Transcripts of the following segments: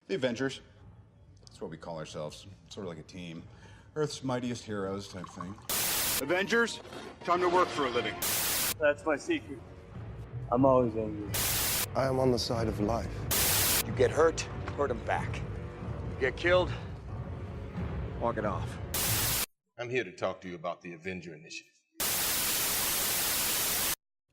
The Avengers. That's what we call ourselves. Sort of like a team. Earth's mightiest heroes type thing. Avengers, time to work for a living. That's my secret. I'm always angry. I am on the side of life. You get hurt, hurt him back. You get killed, Walk it off. I'm here to talk to you about the Avenger Initiative.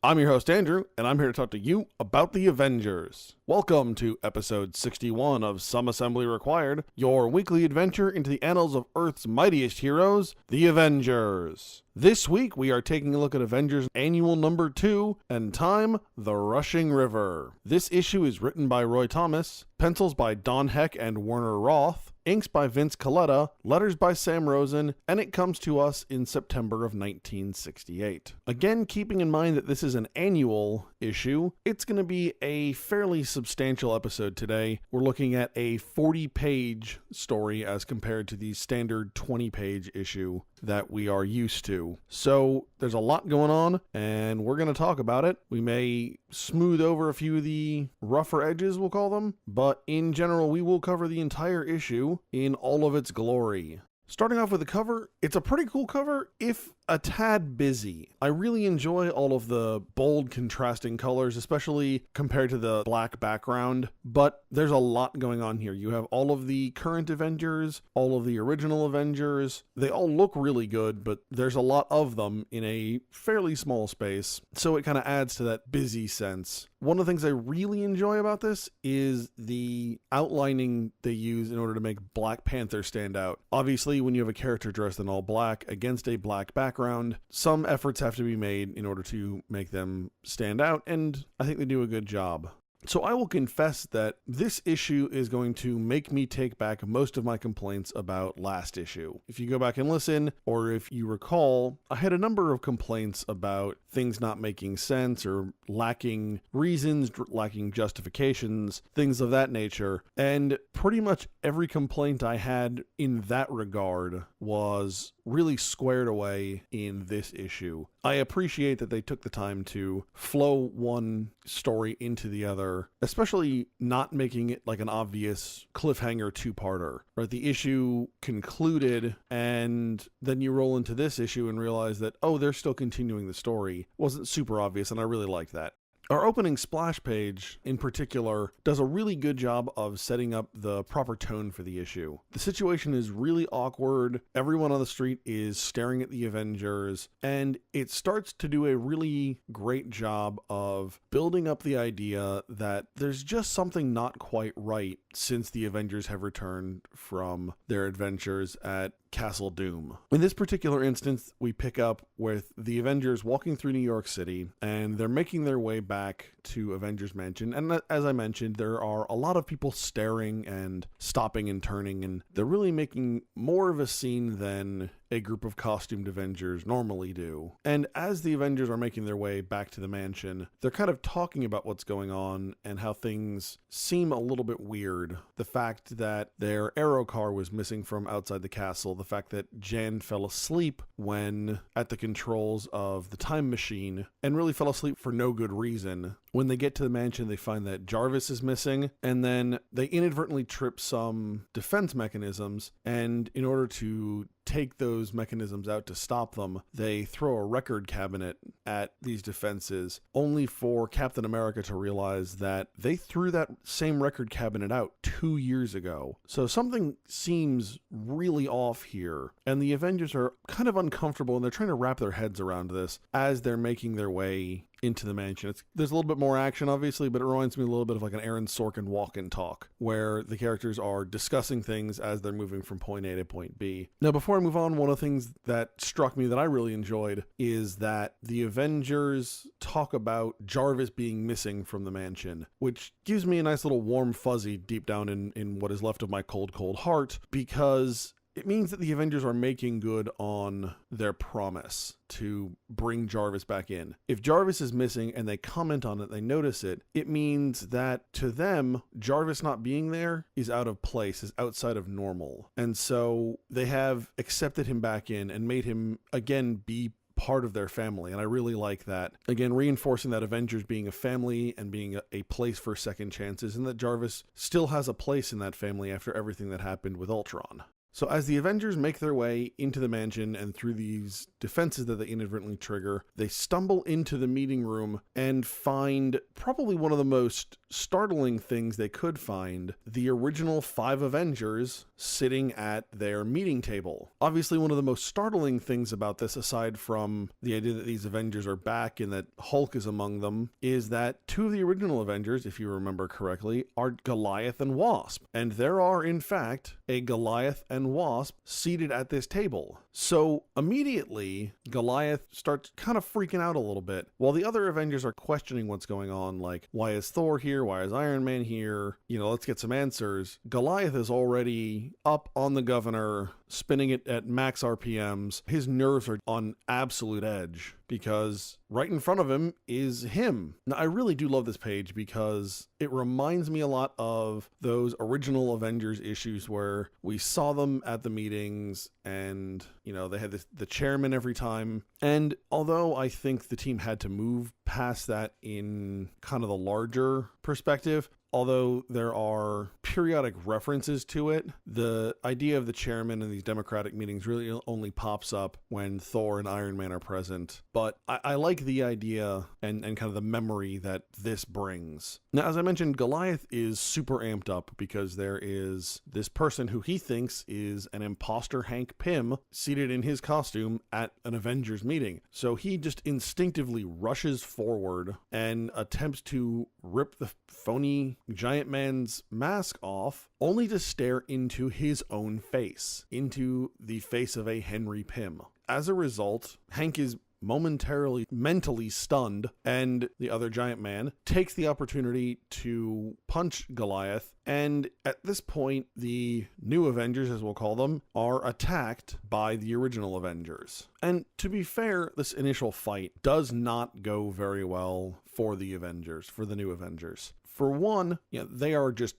I'm your host, Andrew, and I'm here to talk to you about the Avengers. Welcome to episode 61 of Some Assembly Required, your weekly adventure into the annals of Earth's mightiest heroes, the Avengers. This week, we are taking a look at Avengers Annual Number 2, and Time, The Rushing River. This issue is written by Roy Thomas, pencils by Don Heck and Werner Roth, inks by Vince Colletta, letters by Sam Rosen, and it comes to us in September of 1968. Again, keeping in mind that this is an annual issue, it's going to be a fairly substantial episode today. We're looking at a 40-page story as compared to the standard 20-page issue that we are used to. So there's a lot going on, and we're going to talk about it. We may smooth over a few of the rougher edges, we'll call them, but in general, we will cover the entire issue in all of its glory. Starting off with the cover, it's a pretty cool cover, if a tad busy. I really enjoy all of the bold contrasting colors, especially compared to the black background, but there's a lot going on here. You have all of the current Avengers, all of the original Avengers. They all look really good, but there's a lot of them in a fairly small space, so it kind of adds to that busy sense. One of the things I really enjoy about this is the outlining they use in order to make Black Panther stand out. Obviously, when you have a character dressed in all black against a black background, some efforts have to be made in order to make them stand out, and I think they do a good job. So I will confess that this issue is going to make me take back most of my complaints about last issue. If you go back and listen, or if you recall, I had a number of complaints about things not making sense or lacking reasons, lacking justifications, things of that nature. And pretty much every complaint I had in that regard was really squared away in this issue. I appreciate that they took the time to flow one story into the other, especially not making it like an obvious cliffhanger two-parter, right? The issue concluded, and then you roll into this issue and realize that, oh, they're still continuing the story. Wasn't super obvious, and I really liked that. Our opening splash page, in particular, does a really good job of setting up the proper tone for the issue. The situation is really awkward. Everyone on the street is staring at the Avengers, and it starts to do a really great job of building up the idea that there's just something not quite right since the Avengers have returned from their adventures at Castle Doom. In this particular instance, we pick up with the Avengers walking through New York City, and they're making their way back to Avengers Mansion. And as I mentioned, there are a lot of people staring and stopping and turning, and they're really making more of a scene than a group of costumed Avengers normally do. And as the Avengers are making their way back to the mansion, they're kind of talking about what's going on and how things seem a little bit weird. The fact that their aero car was missing from outside the castle, the fact that Jan fell asleep when at the controls of the time machine, and really fell asleep for no good reason. When they get to the mansion, they find that Jarvis is missing, and then they inadvertently trip some defense mechanisms, and in order to take those mechanisms out to stop them, they throw a record cabinet at these defenses, only for Captain America to realize that they threw that same record cabinet out 2 years ago. So something seems really off here, and the Avengers are kind of uncomfortable, and they're trying to wrap their heads around this as they're making their way into the mansion. There's a little bit more action, obviously, but it reminds me a little bit of like an Aaron Sorkin walk and talk, where the characters are discussing things as they're moving from point A to point B. Now, before I move on, one of the things that struck me that I really enjoyed is that the Avengers talk about Jarvis being missing from the mansion, which gives me a nice little warm fuzzy deep down in what is left of my cold, cold heart, because it means that the Avengers are making good on their promise to bring Jarvis back in. If Jarvis is missing and they comment on it, they notice it, it means that to them, Jarvis not being there is out of place, is outside of normal. And so they have accepted him back in and made him, again, be part of their family. And I really like that. Again, reinforcing that Avengers being a family and being a place for second chances, and that Jarvis still has a place in that family after everything that happened with Ultron. So as the Avengers make their way into the mansion and through these defenses that they inadvertently trigger, they stumble into the meeting room and find probably one of the most startling things they could find: the original 5 Avengers sitting at their meeting table. Obviously, one of the most startling things about this, aside from the idea that these Avengers are back and that Hulk is among them, is that 2 of the original Avengers, if you remember correctly, are Goliath and Wasp. And there are, in fact, a Goliath and Wasp seated at this table. So immediately, Goliath starts kind of freaking out a little bit, while the other Avengers are questioning what's going on, like, why is Thor here? Why is Iron Man here? Let's get some answers. Goliath is already up on the governor, spinning it at max RPMs. His nerves are on absolute edge because right in front of him is him. Now, I really do love this page because it reminds me a lot of those original Avengers issues where we saw them at the meetings and, they had the chairman every time. And although I think the team had to move past that in kind of the larger perspective, although there are periodic references to it, the idea of the chairman in these Democratic meetings really only pops up when Thor and Iron Man are present. But I like the idea and kind of the memory that this brings. Now, as I mentioned, Goliath is super amped up because there is this person who he thinks is an imposter Hank Pym seated in his costume at an Avengers meeting. So he just instinctively rushes forward and attempts to rip the phony giant man's mask off, only to stare into his own face, into the face of a Henry Pym. As a result, Hank is momentarily mentally stunned, and the other giant man takes the opportunity to punch Goliath. And at this point, the new Avengers, as we'll call them, are attacked by the original Avengers. And to be fair, this initial fight does not go very well for the Avengers, for the new Avengers. For one, they are just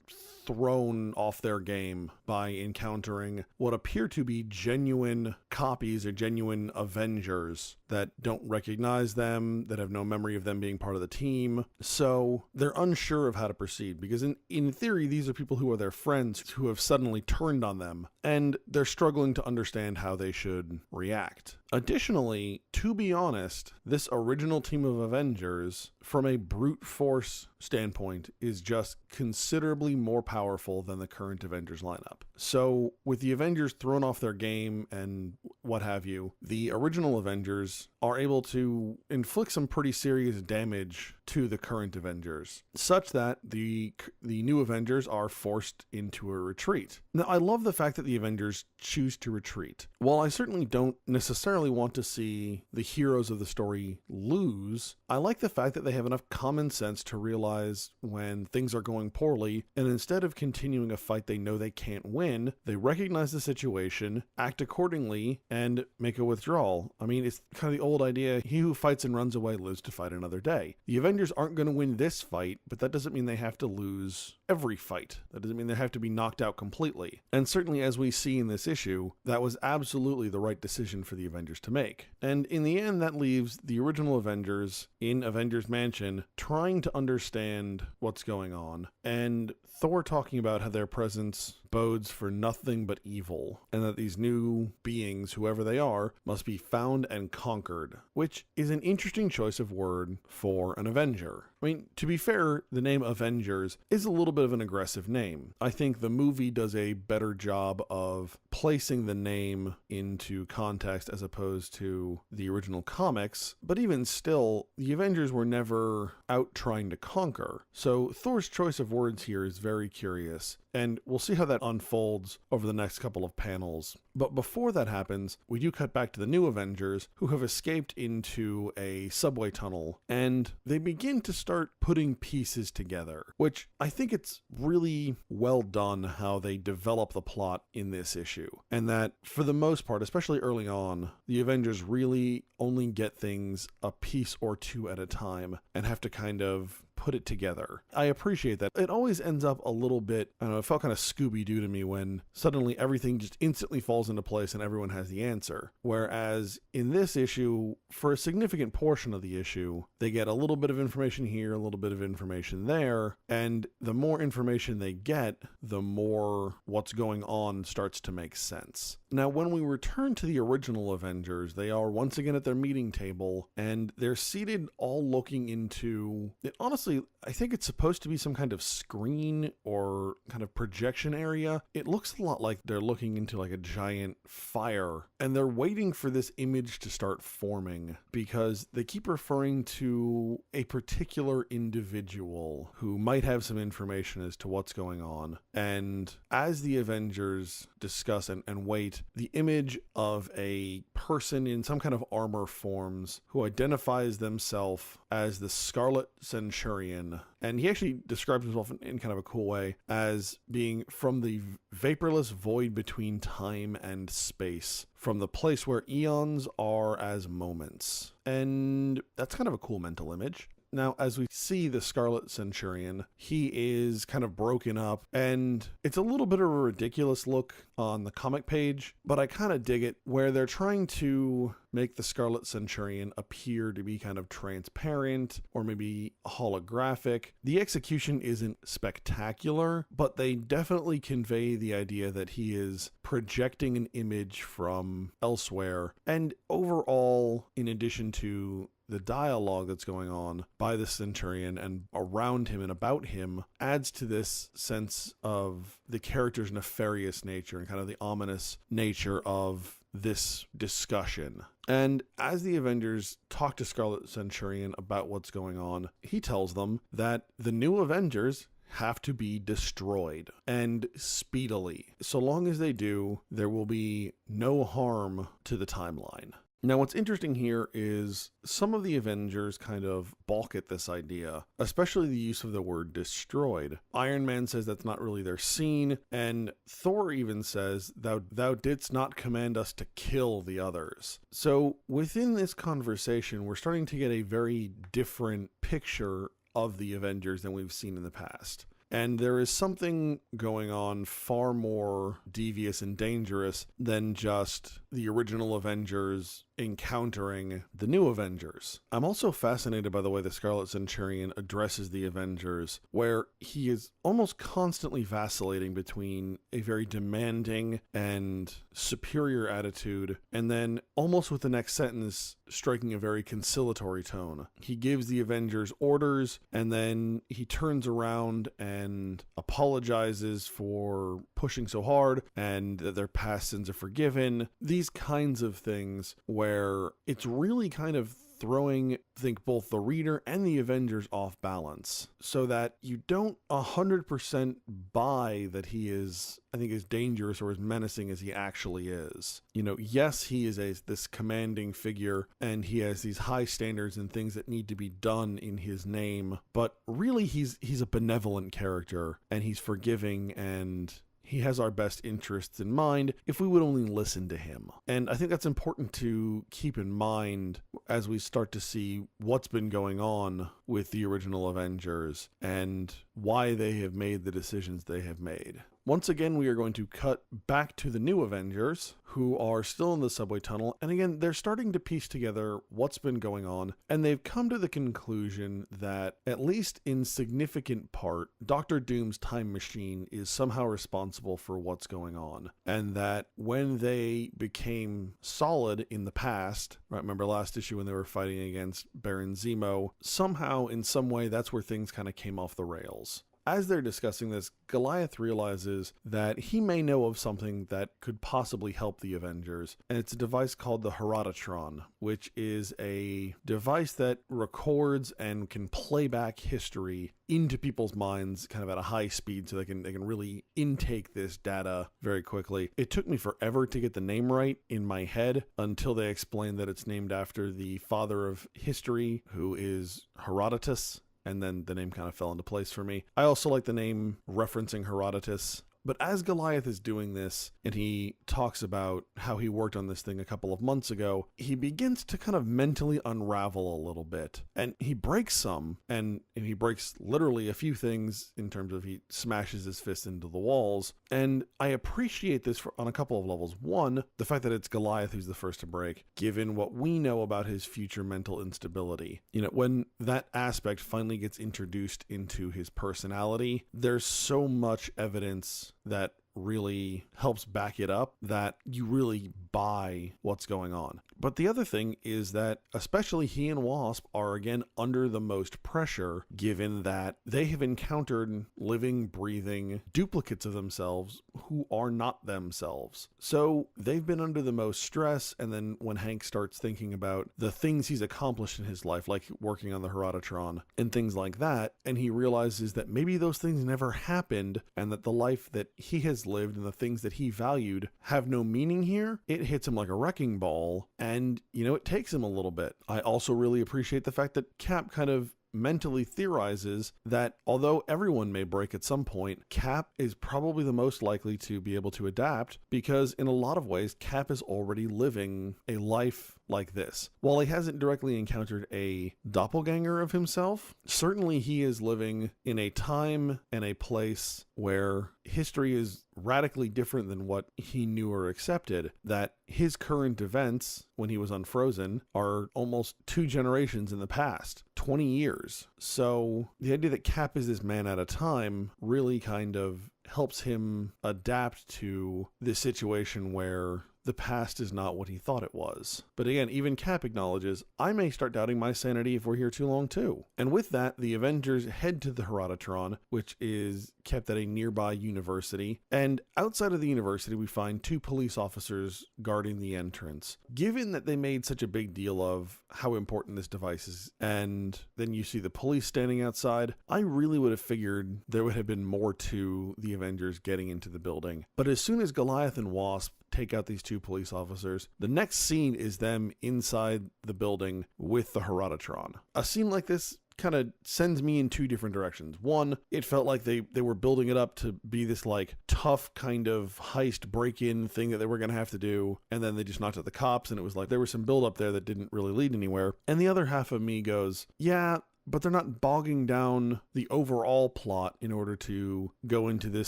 thrown off their game by encountering what appear to be genuine copies or genuine Avengers that don't recognize them, that have no memory of them being part of the team. So they're unsure of how to proceed because in theory, these are people who are their friends who have suddenly turned on them, and they're struggling to understand how they should react. Additionally, to be honest, this original team of Avengers, from a brute force standpoint, is just considerably more powerful than the current Avengers lineup. So, with the Avengers thrown off their game and what have you, the original Avengers are able to inflict some pretty serious damage to the current Avengers, such that the new Avengers are forced into a retreat. Now, I love the fact that the Avengers choose to retreat. While I certainly don't necessarily want to see the heroes of the story lose, I like the fact that they have enough common sense to realize when things are going poorly, and instead of continuing a fight they know they can't win, they recognize the situation, act accordingly, and make a withdrawal. I mean, it's kind of the old idea, he who fights and runs away lives to fight another day. The Avengers aren't going to win this fight, but that doesn't mean they have to lose every fight. That doesn't mean they have to be knocked out completely. And certainly, as we see in this issue, that was absolutely the right decision for the Avengers to make. And in the end, that leaves the original Avengers in Avengers Mansion trying to understand what's going on, and Thor talking about how their presence bodes for nothing but evil, and that these new beings, whoever they are, must be found and conquered, which is an interesting choice of word for an Avenger. I mean, to be fair, the name Avengers is a little bit of an aggressive name. I think the movie does a better job of placing the name into context as opposed to the original comics, but even still, the Avengers were never out trying to conquer. So Thor's choice of words here is very curious, and we'll see how that unfolds over the next couple of panels. But before that happens, we do cut back to the new Avengers who have escaped into a subway tunnel, and they begin to start putting pieces together, which I think it's really well done how they develop the plot in this issue. And that for the most part, especially early on, the Avengers really only get things a piece or two at a time and have to kind of put it together. I appreciate that. It always ends up a little bit, I don't know, it felt kind of Scooby-Doo to me when suddenly everything just instantly falls into place and everyone has the answer. Whereas in this issue, for a significant portion of the issue, they get a little bit of information here, a little bit of information there, and the more information they get, the more what's going on starts to make sense. Now, when we return to the original Avengers, they are once again at their meeting table, and they're seated all looking into, honestly, I think it's supposed to be some kind of screen or kind of projection area. It looks a lot like they're looking into like a giant fire, and they're waiting for this image to start forming because they keep referring to a particular individual who might have some information as to what's going on. And as the Avengers discuss and wait, the image of a person in some kind of armor forms who identifies themselves as the Scarlet Centurion. And he actually describes himself in kind of a cool way as being from the vaporless void between time and space, from the place where eons are as moments. And that's kind of a cool mental image. Now, as we see the Scarlet Centurion, he is kind of broken up, and it's a little bit of a ridiculous look on the comic page, but I kind of dig it, where they're trying to make the Scarlet Centurion appear to be kind of transparent or maybe holographic. The execution isn't spectacular, but they definitely convey the idea that he is projecting an image from elsewhere. And overall, in addition to the dialogue that's going on by the Centurion and around him and about him, adds to this sense of the character's nefarious nature and kind of the ominous nature of this discussion. And as the Avengers talk to Scarlet Centurion about what's going on, he tells them that the new Avengers have to be destroyed, and speedily. So long as they do, there will be no harm to the timeline. Now, what's interesting here is some of the Avengers kind of balk at this idea, especially the use of the word destroyed. Iron Man says that's not really their scene, and Thor even says, thou didst not command us to kill the others. So within this conversation, we're starting to get a very different picture of the Avengers than we've seen in the past. And there is something going on far more devious and dangerous than just the original Avengers encountering the new Avengers. I'm also fascinated by the way the Scarlet Centurion addresses the Avengers, where he is almost constantly vacillating between a very demanding and superior attitude, and then almost with the next sentence striking a very conciliatory tone. He gives the Avengers orders, and then he turns around and apologizes for pushing so hard and that their past sins are forgiven. These kinds of things where it's really kind of throwing, I think, both the reader and the Avengers off balance, so that you don't 100% buy that he is, I think, as dangerous or as menacing as he actually is. You know, yes, he is this commanding figure, and he has these high standards and things that need to be done in his name, but really he's a benevolent character, and he's forgiving, and he has our best interests in mind if we would only listen to him. And I think that's important to keep in mind as we start to see what's been going on with the original Avengers and why they have made the decisions they have made. Once again, we are going to cut back to the new Avengers, who are still in the subway tunnel, and again, they're starting to piece together what's been going on, and they've come to the conclusion that, at least in significant part, Dr. Doom's time machine is somehow responsible for what's going on, and that when they became solid in the past, right, remember last issue when they were fighting against Baron Zemo, somehow, in some way, that's where things kind of came off the rails. As they're discussing this, Goliath realizes that he may know of something that could possibly help the Avengers, and it's a device called the Herodatron, which is a device that records and can play back history into people's minds kind of at a high speed so they can really intake this data very quickly. It took me forever to get the name right in my head until they explained that it's named after the father of history, who is Herodotus. And then the name kind of fell into place for me. I also like the name referencing Herodotus But as Goliath is doing this, and he talks about how he worked on this thing a couple of months ago, he begins to kind of mentally unravel a little bit. And he breaks some, and he breaks literally a few things in terms of he smashes his fist into the walls. And I appreciate this on a couple of levels. One, the fact that it's Goliath who's the first to break, given what we know about his future mental instability. You know, when that aspect finally gets introduced into his personality, there's so much evidence that really helps back it up that you really buy what's going on. But the other thing is that especially he and Wasp are again under the most pressure, given that they have encountered living, breathing duplicates of themselves who are not themselves. So they've been under the most stress. And then when Hank starts thinking about the things he's accomplished in his life, like working on the Herodotron and things like that, and he realizes that maybe those things never happened and that the life that he has lived and the things that he valued have no meaning here, it hits him like a wrecking ball. And, you know, it takes him a little bit. I also really appreciate the fact that Cap kind of mentally theorizes that although everyone may break at some point, Cap is probably the most likely to be able to adapt because in a lot of ways, Cap is already living a life like this. While he hasn't directly encountered a doppelganger of himself, certainly he is living in a time and a place where history is radically different than what he knew or accepted, that his current events when he was unfrozen are almost 2 generations in the past, 20 years. So the idea that Cap is this man at a time really kind of helps him adapt to this situation where the past is not what he thought it was. But again, even Cap acknowledges, I may start doubting my sanity if we're here too long too. And with that, the Avengers head to the Herodotron, which is kept at a nearby university. And outside of the university, we find 2 police officers guarding the entrance. Given that they made such a big deal of how important this device is, and then you see the police standing outside, I really would have figured there would have been more to the Avengers getting into the building. But as soon as Goliath and Wasp take out these 2 police officers, the next scene is them inside the building with the Herodotron. A scene like this kind of sends me in 2 different directions. One, it felt like they were building it up to be this like tough kind of heist break-in thing that they were going to have to do, and then they just knocked out the cops, and it was like there was some build up there that didn't really lead anywhere. And the other half of me goes, yeah, but they're not bogging down the overall plot in order to go into this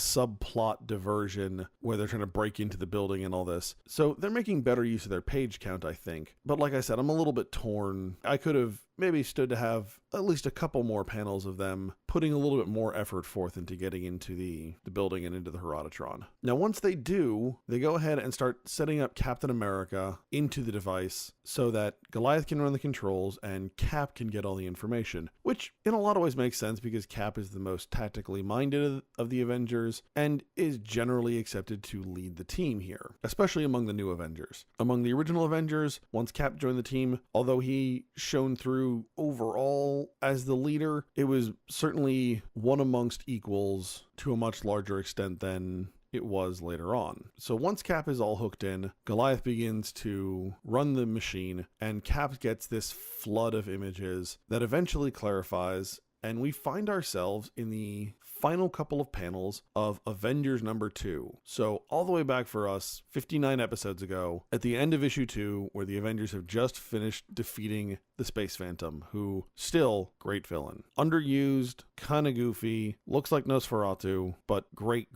subplot diversion where they're trying to break into the building and all this. So they're making better use of their page count, I think. But like I said, I'm a little bit torn. I could have maybe stood to have at least a couple more panels of them putting a little bit more effort forth into getting into the building and into the Herodotron. Now, once they do, they go ahead and start setting up Captain America into the device so that Goliath can run the controls and Cap can get all the information, which in a lot of ways makes sense because Cap is the most tactically minded of the Avengers and is generally accepted to lead the team here, especially among the new Avengers. Among the original Avengers, once Cap joined the team, although he shone through overall as the leader, it was certainly one amongst equals to a much larger extent than it was later on. So once Cap is all hooked in, Goliath begins to run the machine, and Cap gets this flood of images that eventually clarifies, and we find ourselves in the final couple of panels of Avengers number 2. So all the way back for us, 59 episodes ago, at the end of issue 2, where the Avengers have just finished defeating the Space Phantom, who still great villain. Underused, kind of goofy, looks like Nosferatu, but great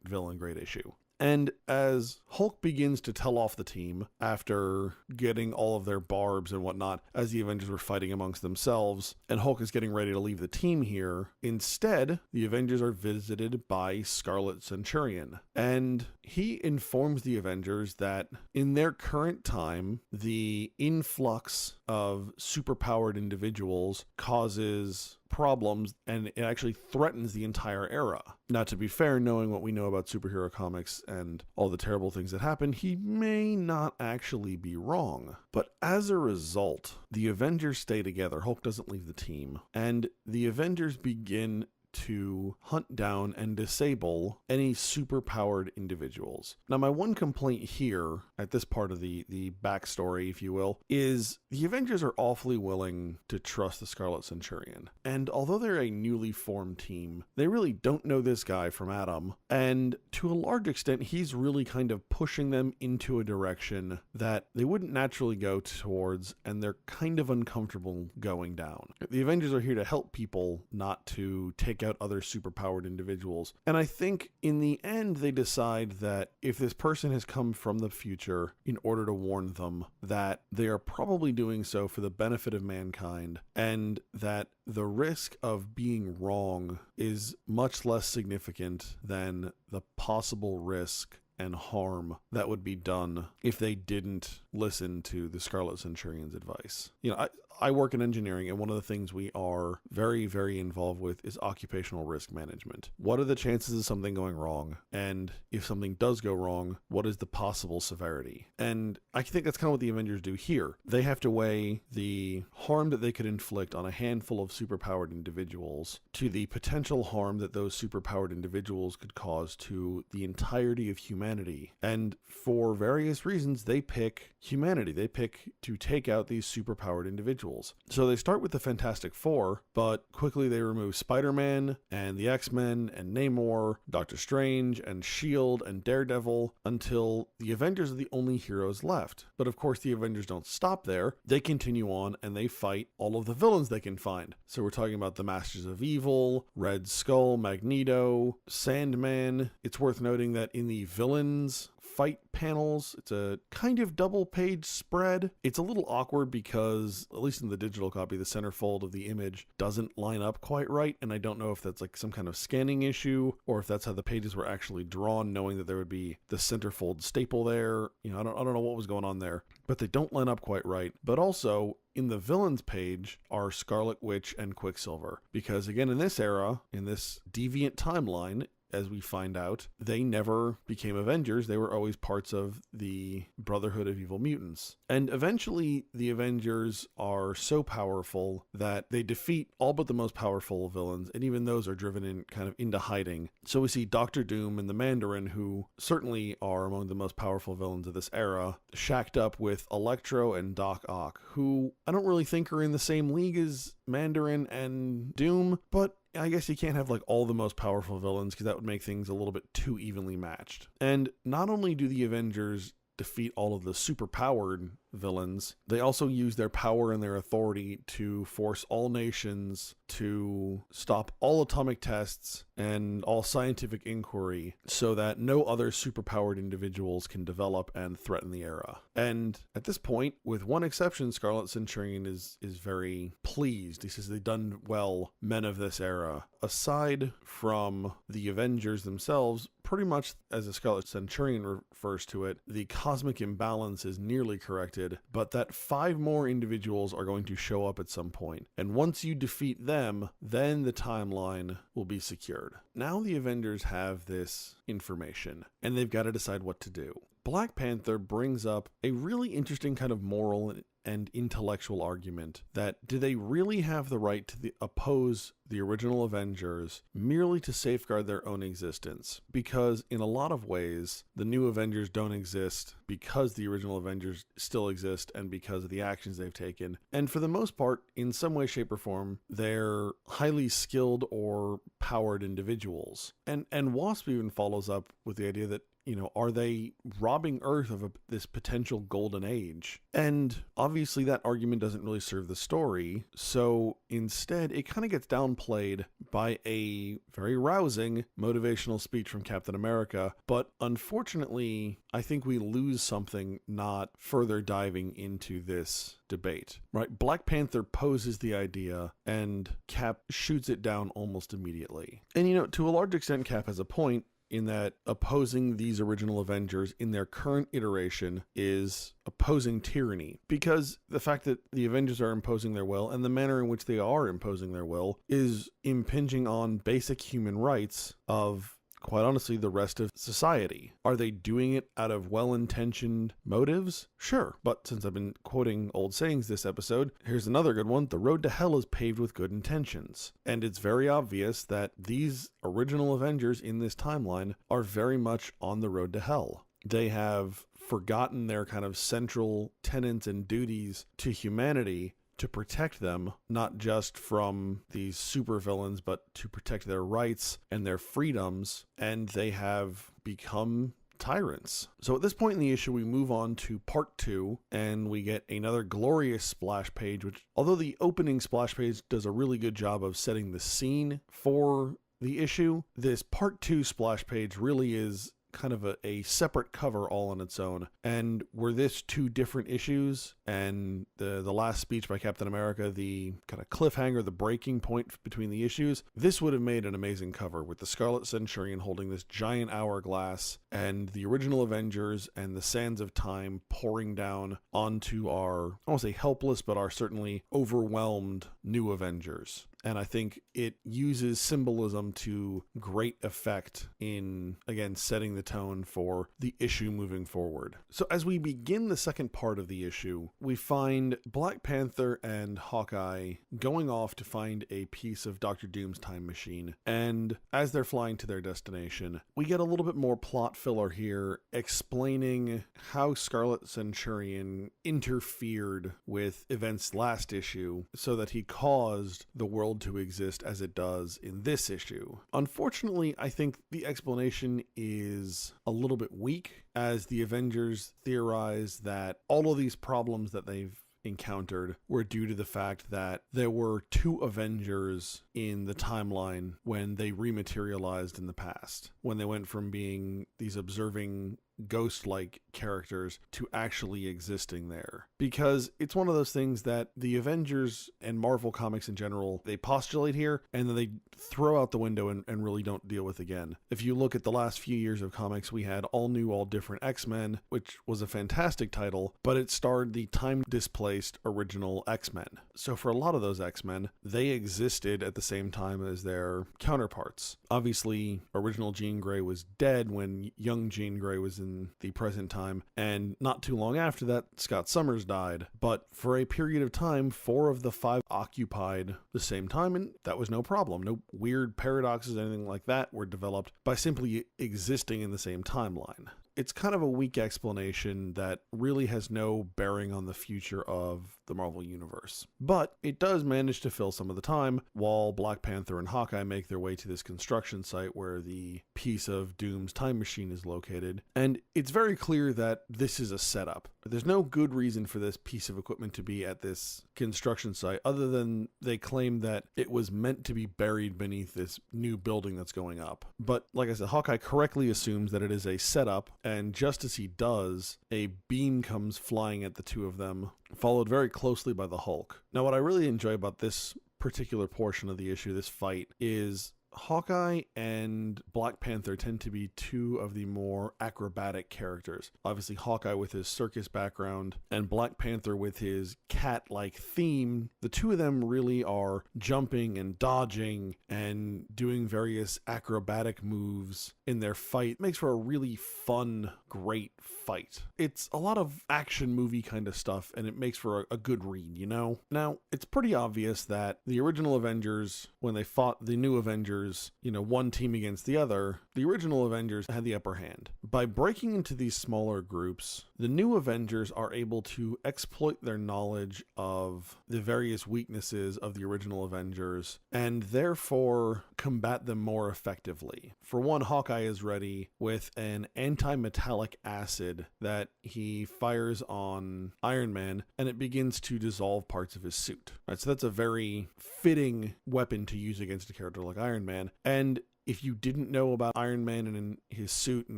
villain, great issue. And as Hulk begins to tell off the team after getting all of their barbs and whatnot, as the Avengers were fighting amongst themselves, and Hulk is getting ready to leave the team here, instead, the Avengers are visited by Scarlet Centurion. And he informs the Avengers that in their current time, the influx of superpowered individuals causes problems, and it actually threatens the entire era. Now, to be fair, knowing what we know about superhero comics and all the terrible things that happen, he may not actually be wrong. But as a result, the Avengers stay together. Hulk doesn't leave the team, and the Avengers begin to hunt down and disable any superpowered individuals. Now, my one complaint here at this part of the backstory, if you will, is the Avengers are awfully willing to trust the Scarlet Centurion. And although they're a newly formed team, they really don't know this guy from Adam. And to a large extent, he's really kind of pushing them into a direction that they wouldn't naturally go towards, and they're kind of uncomfortable going down. The Avengers are here to help people, not to take out other superpowered individuals. And I think in the end, they decide that if this person has come from the future in order to warn them, that they are probably doing so for the benefit of mankind, and that the risk of being wrong is much less significant than the possible risk and harm that would be done if they didn't listen to the Scarlet Centurion's advice. You know, I work in engineering, and one of the things we are very, very involved with is occupational risk management. What are the chances of something going wrong? And if something does go wrong, what is the possible severity? And I think that's kind of what the Avengers do here. They have to weigh the harm that they could inflict on a handful of superpowered individuals to the potential harm that those superpowered individuals could cause to the entirety of humanity. And for various reasons, they pick humanity. They pick to take out these superpowered individuals. So they start with the Fantastic Four, but quickly they remove Spider-Man and the X-Men and Namor, Doctor Strange and S.H.I.E.L.D. and Daredevil, until the Avengers are the only heroes left. But of course the Avengers don't stop there. They continue on and they fight all of the villains they can find. So we're talking about the Masters of Evil, Red Skull, Magneto, Sandman. It's worth noting that in the villains fight panels, it's a kind of double page spread. It's a little awkward because, at least in the digital copy, the centerfold of the image doesn't line up quite right, and I don't know if that's like some kind of scanning issue or if that's how the pages were actually drawn, knowing that there would be the centerfold staple there. You know, I don't know what was going on there, but they don't line up quite right. But also, in the villains page are Scarlet Witch and Quicksilver, because again, in this era, in this deviant timeline, as we find out, they never became Avengers. They were always parts of the Brotherhood of Evil Mutants. And eventually, the Avengers are so powerful that they defeat all but the most powerful villains, and even those are driven in kind of into hiding. So we see Doctor Doom and the Mandarin, who certainly are among the most powerful villains of this era, shacked up with Electro and Doc Ock, who I don't really think are in the same league as Mandarin and Doom, but I guess you can't have like all the most powerful villains because that would make things a little bit too evenly matched. And not only do the Avengers defeat all of the superpowered villains, they also use their power and their authority to force all nations to stop all atomic tests and all scientific inquiry so that no other superpowered individuals can develop and threaten the era. And at this point, with one exception, Scarlet Centurion is very pleased. He says they've done well, men of this era. Aside from the Avengers themselves, pretty much as the Scarlet Centurion refers to it, the cosmic imbalance is nearly corrected, but that 5 more individuals are going to show up at some point. And once you defeat them, then the timeline will be secured. Now the Avengers have this information, and they've got to decide what to do. Black Panther brings up a really interesting kind of moral and intellectual argument that do they really have the right to oppose the original Avengers merely to safeguard their own existence? Because in a lot of ways, the new Avengers don't exist because the original Avengers still exist and because of the actions they've taken. And for the most part, in some way, shape, or form, they're highly skilled or powered individuals. And Wasp even follows up with the idea that, you know, are they robbing Earth of this potential golden age? And obviously that argument doesn't really serve the story. So instead, it kind of gets downplayed by a very rousing motivational speech from Captain America. But unfortunately, I think we lose something not further diving into this debate, right? Black Panther poses the idea and Cap shoots it down almost immediately. And, you know, to a large extent, Cap has a point in that opposing these original Avengers in their current iteration is opposing tyranny, because the fact that the Avengers are imposing their will and the manner in which they are imposing their will is impinging on basic human rights of quite honestly, the rest of society. Are they doing it out of well-intentioned motives? Sure, but since I've been quoting old sayings this episode, here's another good one. The road to hell is paved with good intentions. And it's very obvious that these original Avengers in this timeline are very much on the road to hell. They have forgotten their kind of central tenets and duties to humanity to protect them, not just from these supervillains, but to protect their rights and their freedoms, and they have become tyrants. So at this point in the issue, we move on to part 2, and we get another glorious splash page, which, although the opening splash page does a really good job of setting the scene for the issue, this part 2 splash page really is kind of a separate cover all on its own. And were this 2 different issues, and the last speech by Captain America, the kind of cliffhanger, the breaking point between the issues, this would have made an amazing cover with the Scarlet Centurion holding this giant hourglass and the original Avengers and the sands of time pouring down onto our, I won't say helpless, but our certainly overwhelmed new Avengers. And I think it uses symbolism to great effect in, again, setting the tone for the issue moving forward. So as we begin the second part of the issue, we find Black Panther and Hawkeye going off to find a piece of Dr. Doom's time machine. And as they're flying to their destination, we get a little bit more plot filler here explaining how Scarlet Centurion interfered with events last issue so that he caused the world to exist as it does in this issue. Unfortunately, I think the explanation is a little bit weak, as the Avengers theorize that all of these problems that they've encountered were due to the fact that there were 2 Avengers in the timeline when they rematerialized in the past, when they went from being these observing ghost-like characters to actually existing there. Because it's one of those things that the Avengers and Marvel Comics in general, they postulate here and then they throw out the window and really don't deal with again. If you look at the last few years of comics, we had All New, All Different X-Men, which was a fantastic title, but it starred the time-displaced original X-Men. So for a lot of those X-Men, they existed at the same time as their counterparts. Obviously, original Jean Grey was dead when young Jean Grey was in the present time, and not too long after that, Scott Summers died. But for a period of time, 4 of the 5 occupied the same time, and that was no problem. No weird paradoxes, anything like that were developed by simply existing in the same timeline. It's kind of a weak explanation that really has no bearing on the future of the Marvel Universe. But it does manage to fill some of the time while Black Panther and Hawkeye make their way to this construction site where the piece of Doom's time machine is located. And it's very clear that this is a setup. There's no good reason for this piece of equipment to be at this construction site other than they claim that it was meant to be buried beneath this new building that's going up. But like I said, Hawkeye correctly assumes that it is a setup, and just as he does, a beam comes flying at the 2 of them, followed very closely by the Hulk. Now, what I really enjoy about this particular portion of the issue, this fight, is Hawkeye and Black Panther tend to be 2 of the more acrobatic characters. Obviously, Hawkeye with his circus background and Black Panther with his cat-like theme. The 2 of them really are jumping and dodging and doing various acrobatic moves in their fight. It makes for a really fun, great fight. It's a lot of action movie kind of stuff, and it makes for a good read, you know? Now, it's pretty obvious that the original Avengers, when they fought the new Avengers, one team against the other, the original Avengers had the upper hand. By breaking into these smaller groups, the new Avengers are able to exploit their knowledge of the various weaknesses of the original Avengers and therefore combat them more effectively. For one, Hawkeye is ready with an anti-metallic acid that he fires on Iron Man, and it begins to dissolve parts of his suit. Right, so that's a very fitting weapon to use against a character like Iron Man. And if you didn't know about Iron Man and his suit and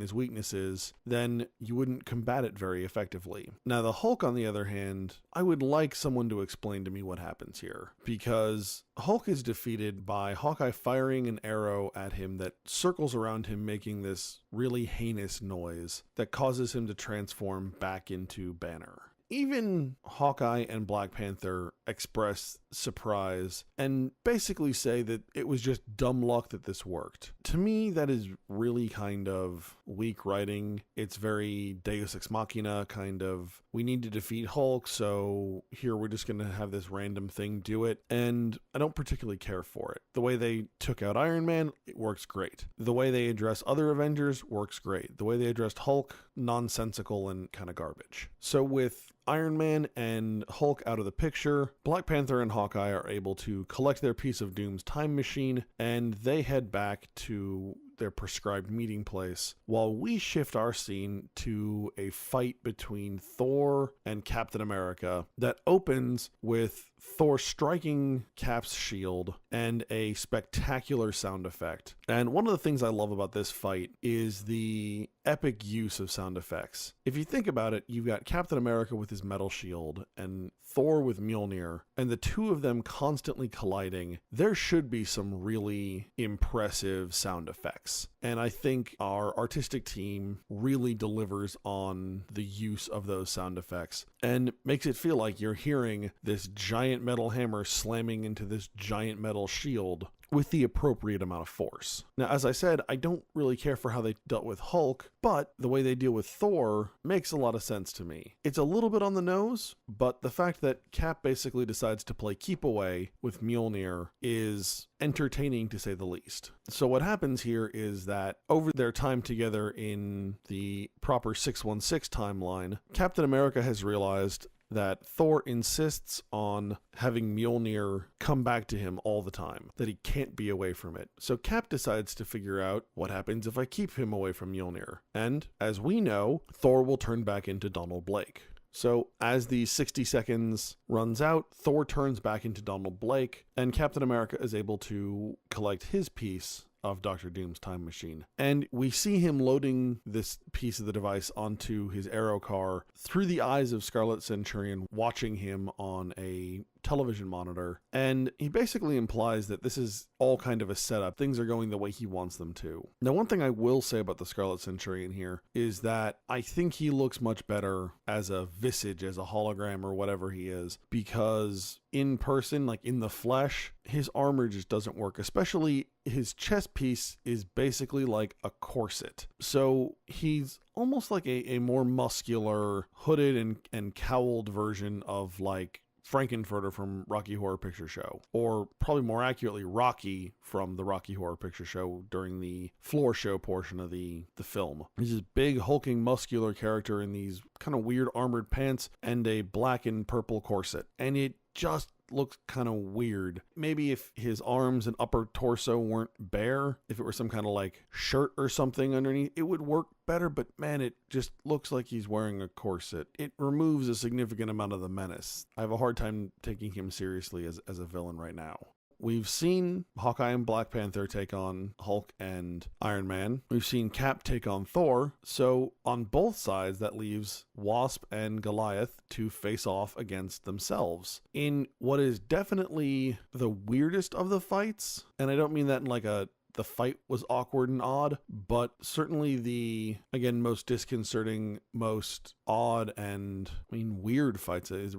his weaknesses, then you wouldn't combat it very effectively. Now, the Hulk, on the other hand, I would like someone to explain to me what happens here, because Hulk is defeated by Hawkeye firing an arrow at him that circles around him, making this really heinous noise that causes him to transform back into Banner. even Hawkeye and Black Panther express surprise and basically say that it was just dumb luck that this worked. To me, that is really kind of weak writing. It's very Deus Ex Machina kind of, we need to defeat Hulk, so here we're just going to have this random thing do it. And I don't particularly care for it. The way they took out Iron Man, it works great. The way they address other Avengers works great. The way they addressed Hulk, nonsensical and kind of garbage. So with Iron Man and Hulk out of the picture, Black Panther and Hawkeye are able to collect their piece of Doom's time machine, and they head back to their prescribed meeting place while we shift our scene to a fight between Thor and Captain America that opens with Thor striking Cap's shield and a spectacular sound effect. And one of the things I love about this fight is the epic use of sound effects. If you think about it, you've got Captain America with his metal shield and Thor with Mjolnir, and the two of them constantly colliding. There should be some really impressive sound effects. And I think our artistic team really delivers on the use of those sound effects and makes it feel like you're hearing this giant metal hammer slamming into this giant metal shield with the appropriate amount of force. Now, as I said, I don't really care for how they dealt with Hulk, but the way they deal with Thor makes a lot of sense to me. It's a little bit on the nose, but the fact that Cap basically decides to play keep away with Mjolnir is entertaining to say the least. So what happens here is that over their time together in the proper 616 timeline, Captain America has realized that Thor insists on having Mjolnir come back to him all the time, that he can't be away from it. So Cap decides to figure out what happens if I keep him away from Mjolnir. And as we know, Thor will turn back into Donald Blake. So as the 60 seconds runs out, Thor turns back into Donald Blake, and Captain America is able to collect his piece of Dr. Doom's time machine. And we see him loading this piece of the device onto his aero car through the eyes of Scarlet Centurion watching him on a television monitor. And he basically implies that this is all kind of a setup. Things are going the way he wants them to. Now, one thing I will say about the Scarlet Centurion here is that I think he looks much better as a visage, as a hologram or whatever he is, because in person, like in the flesh, his armor just doesn't work, especially his chest piece is basically like a corset. So he's almost like a more muscular, hooded and cowled version of like Frankenfurter from Rocky Horror Picture Show, or probably more accurately, Rocky from the Rocky Horror Picture Show during the floor show portion of the film. He's this big, hulking, muscular character in these kind of weird armored pants and a black and purple corset. And it just looks kind of weird. Maybe if his arms and upper torso weren't bare, if it were some kind of like shirt or something underneath, it would work better, but man, it just looks like he's wearing a corset. It removes a significant amount of the menace. I have a hard time taking him seriously as a villain right now. We've seen Hawkeye and Black Panther take on Hulk and Iron Man. We've seen Cap take on Thor. So on both sides, that leaves Wasp and Goliath to face off against themselves in what is definitely the weirdest of the fights. And I don't mean that in like the fight was awkward and odd, but certainly the, again, most disconcerting, most odd and, weird fights it's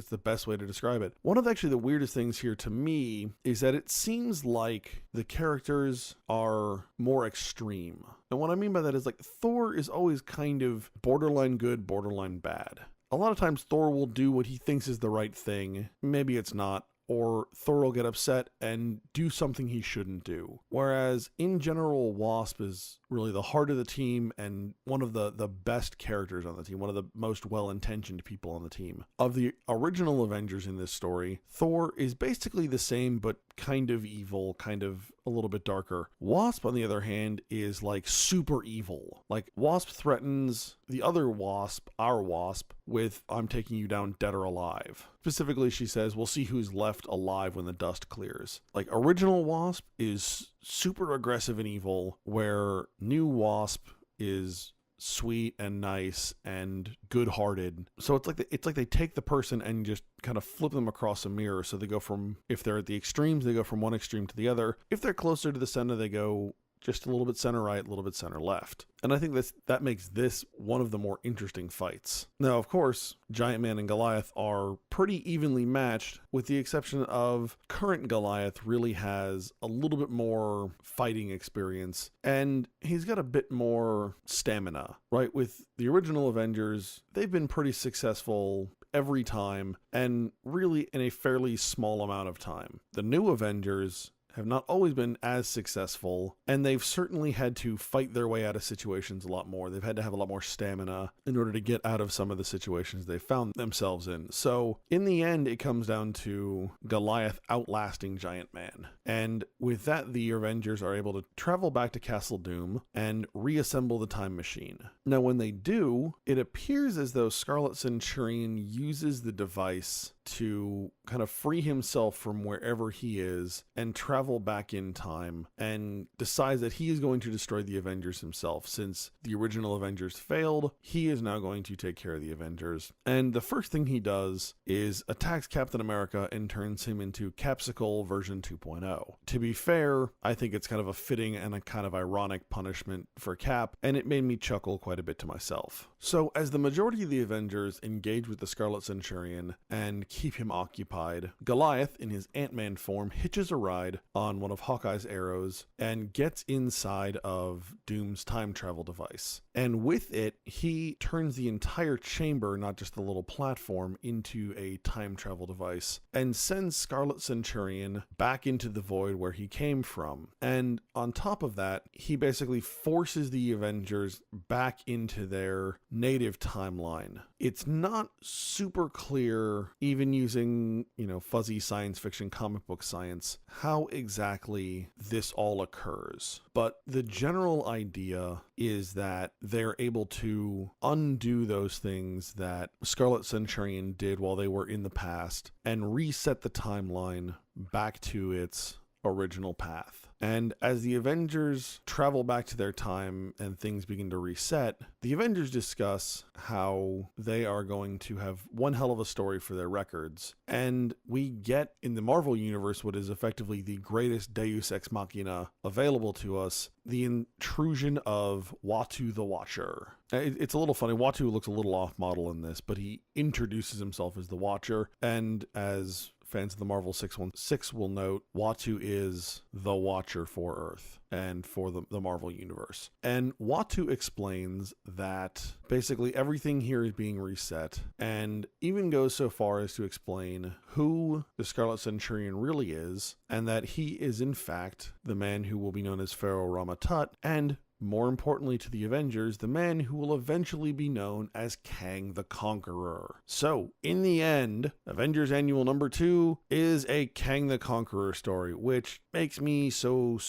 the best way to describe it. One of actually the weirdest things here to me is that it seems like the characters are more extreme. And what I mean by that is like Thor is always kind of borderline good, borderline bad. A lot of times Thor will do what he thinks is the right thing. Maybe it's not. Or Thor will get upset and do something he shouldn't do. Whereas in general, Wasp is really the heart of the team and one of the best characters on the team, one of the most well-intentioned people on the team. Of the original Avengers in this story, Thor is basically the same, but kind of evil, kind of a little bit darker. Wasp, on the other hand, is like super evil. Like Wasp threatens the other Wasp, our Wasp, with "I'm taking you down dead or alive." Specifically, she says, "We'll see who's left alive when the dust clears." Like original Wasp is super aggressive and evil, where new Wasp is sweet and nice and good-hearted. So it's like they take the person and just kind of flip them across a mirror. So they go from, if they're at the extremes, they go from one extreme to the other. If they're closer to the center, they go just a little bit center right, a little bit center left. And I think that makes this one of the more interesting fights. Now, of course, Giant Man and Goliath are pretty evenly matched, with the exception of current Goliath really has a little bit more fighting experience, and he's got a bit more stamina, right? With the original Avengers, they've been pretty successful every time, and really in a fairly small amount of time. The new Avengers have not always been as successful, and they've certainly had to fight their way out of situations a lot more. They've had to have a lot more stamina in order to get out of some of the situations they found themselves in. So in the end, it comes down to Goliath outlasting Giant Man. And with that, the Avengers are able to travel back to Castle Doom and reassemble the time machine. Now, when they do, it appears as though Scarlet Centurion uses the device to kind of free himself from wherever he is and travel back in time, and decides that he is going to destroy the Avengers himself. Since the original Avengers failed, he is now going to take care of the Avengers. And the first thing he does is attacks Captain America and turns him into Capsicle version 2.0. To be fair, I think it's kind of a fitting and a kind of ironic punishment for Cap, and it made me chuckle quite a bit to myself. So as the majority of the Avengers engage with the Scarlet Centurion and keep him occupied, Goliath, in his Ant-Man form, hitches a ride on one of Hawkeye's arrows and gets inside of Doom's time travel device. And with it, he turns the entire chamber, not just the little platform, into a time travel device and sends Scarlet Centurion back into the void where he came from. And on top of that, he basically forces the Avengers back into their native timeline. It's not super clear, even using, fuzzy science fiction comic book science, how exactly this all occurs. But the general idea is that they're able to undo those things that Scarlet Centurion did while they were in the past and reset the timeline back to its original path. And as the Avengers travel back to their time and things begin to reset, the Avengers discuss how they are going to have one hell of a story for their records. And we get in the Marvel Universe what is effectively the greatest Deus Ex Machina available to us, the intrusion of Uatu the Watcher. It's a little funny. Uatu looks a little off model in this, but he introduces himself as the Watcher, and as fans of the Marvel 616 will note, Uatu is the Watcher for Earth and for the Marvel Universe. And Uatu explains that basically everything here is being reset, and even goes so far as to explain who the Scarlet Centurion really is, and that he is in fact the man who will be known as Pharaoh Rama-Tut, and more importantly to the Avengers, the man who will eventually be known as Kang the Conqueror. So, in the end, Avengers Annual number 2 is a Kang the Conqueror story, which makes me so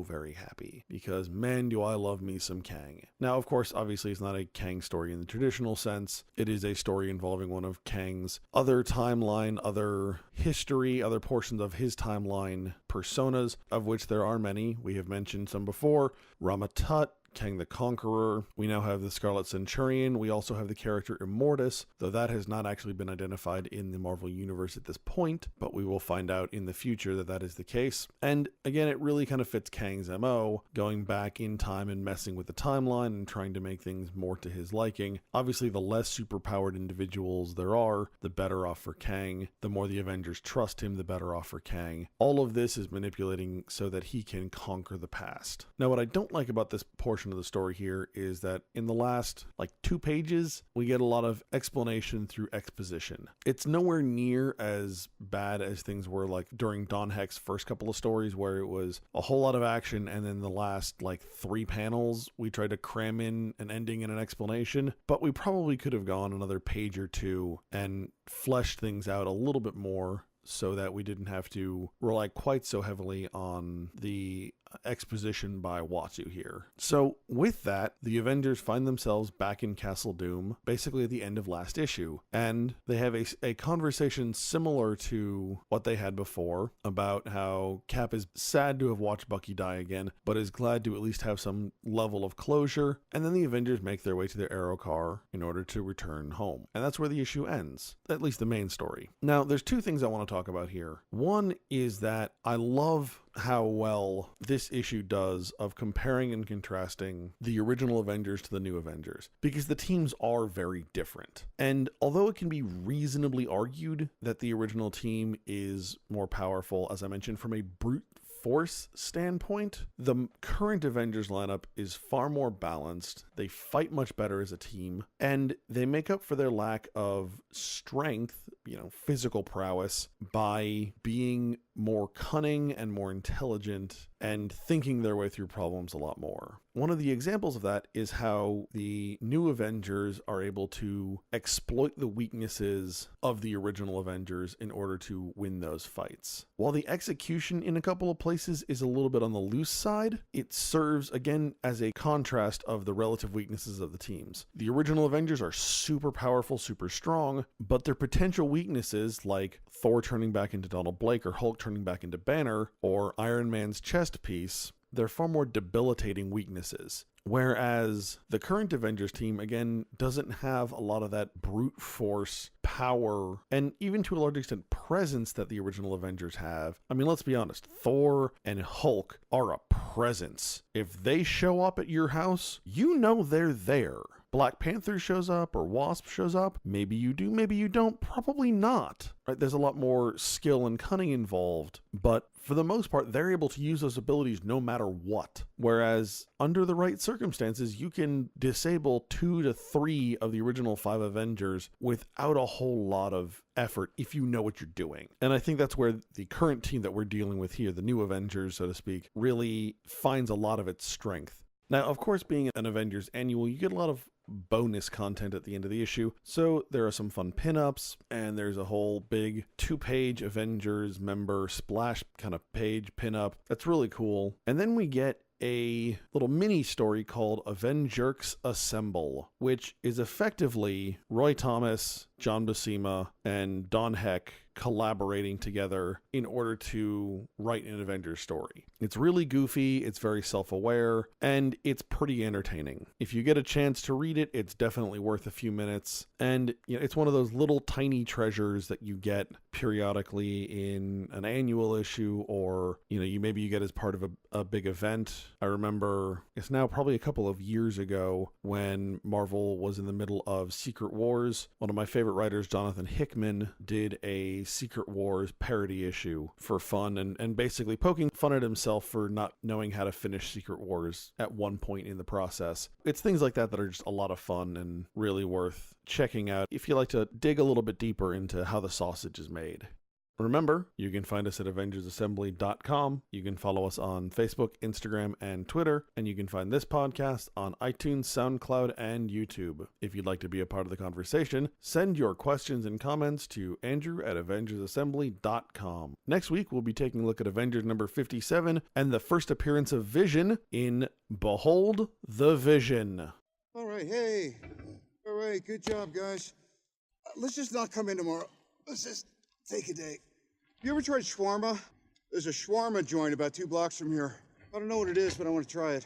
very happy, because man, do I love me some Kang. Now, of course, obviously it's not a Kang story in the traditional sense. It is a story involving one of Kang's other timeline, other history, other portions of his timeline personas, of which there are many. We have mentioned some before. Rama-Tut, Kang the Conqueror. We now have the Scarlet Centurion. We also have the character Immortus, though that has not actually been identified in the Marvel Universe at this point, but we will find out in the future that that is the case. And again, it really kind of fits Kang's MO, going back in time and messing with the timeline and trying to make things more to his liking. Obviously, the less superpowered individuals there are, the better off for Kang. The more the Avengers trust him, the better off for Kang. All of this is manipulating so that he can conquer the past. Now, what I don't like about this portion of the story here is that in the last 2 pages, we get a lot of explanation through exposition. It's nowhere near as bad as things were like during Don Heck's first couple of stories, where it was a whole lot of action, and then the last 3 panels we tried to cram in an ending and an explanation. But we probably could have gone another page or 2 and fleshed things out a little bit more, so that we didn't have to rely quite so heavily on the exposition by Uatu here. So with that, the Avengers find themselves back in Castle Doom, basically at the end of last issue, and they have a conversation similar to what they had before about how Cap is sad to have watched Bucky die again, but is glad to at least have some level of closure, and then the Avengers make their way to their aero car in order to return home. And that's where the issue ends, at least the main story. Now, there's 2 things I want to talk about here. One is that I love how well this issue does of comparing and contrasting the original Avengers to the new Avengers, because the teams are very different. And although it can be reasonably argued that the original team is more powerful, as I mentioned, from a brute force standpoint, the current Avengers lineup is far more balanced. They fight much better as a team, and they make up for their lack of strength, physical prowess, by being more cunning and more intelligent and thinking their way through problems a lot more. One of the examples of that is how the new Avengers are able to exploit the weaknesses of the original Avengers in order to win those fights. While the execution in a couple of places is a little bit on the loose side, it serves again as a contrast of the relative weaknesses of the teams. The original Avengers are super powerful, super strong, but their potential weaknesses, like Thor turning back into Donald Blake or Hulk turning back into Banner or Iron Man's chest piece, they're far more debilitating weaknesses. Whereas the current Avengers team, again, doesn't have a lot of that brute force power and even to a large extent presence that the original Avengers have. I mean, let's be honest, Thor and Hulk are a presence. If they show up at your house, they're there. Black Panther shows up or Wasp shows up. Maybe you do, maybe you don't, probably not. Right? There's a lot more skill and cunning involved, but for the most part, they're able to use those abilities no matter what. Whereas under the right circumstances, you can disable 2 to 3 of the original 5 Avengers without a whole lot of effort if you know what you're doing. And I think that's where the current team that we're dealing with here, the new Avengers, so to speak, really finds a lot of its strength. Now, of course, being an Avengers annual, you get a lot of bonus content at the end of the issue. So there are some fun pinups, and there's a whole big 2-page Avengers member splash kind of page pinup. That's really cool. And then we get a little mini story called Avengers Assemble, which is effectively Roy Thomas, John Buscema, and Don Heck collaborating together in order to write an Avengers story. It's really goofy, it's very self-aware, and it's pretty entertaining. If you get a chance to read it, it's definitely worth a few minutes. And it's one of those little tiny treasures that you get periodically in an annual issue, or maybe you get as part of a big event. I remember it's now probably a couple of years ago when Marvel was in the middle of Secret Wars. One of my favorite writers, Jonathan Hickman, did a Secret Wars parody issue for fun and basically poking fun at himself for not knowing how to finish Secret Wars at one point in the process. It's things like that that are just a lot of fun and really worth checking out if you like to dig a little bit deeper into how the sausage is made. Remember, you can find us at AvengersAssembly.com. You can follow us on Facebook, Instagram, and Twitter. And you can find this podcast on iTunes, SoundCloud, and YouTube. If you'd like to be a part of the conversation, send your questions and comments to Andrew at AvengersAssembly.com. Next week, we'll be taking a look at Avengers number 57 and the first appearance of Vision in Behold the Vision. All right, hey. All right, good job, guys. Let's just not come in tomorrow. Let's just take a day. You ever tried shawarma? There's a shawarma joint about 2 blocks from here. I don't know what it is, but I want to try it.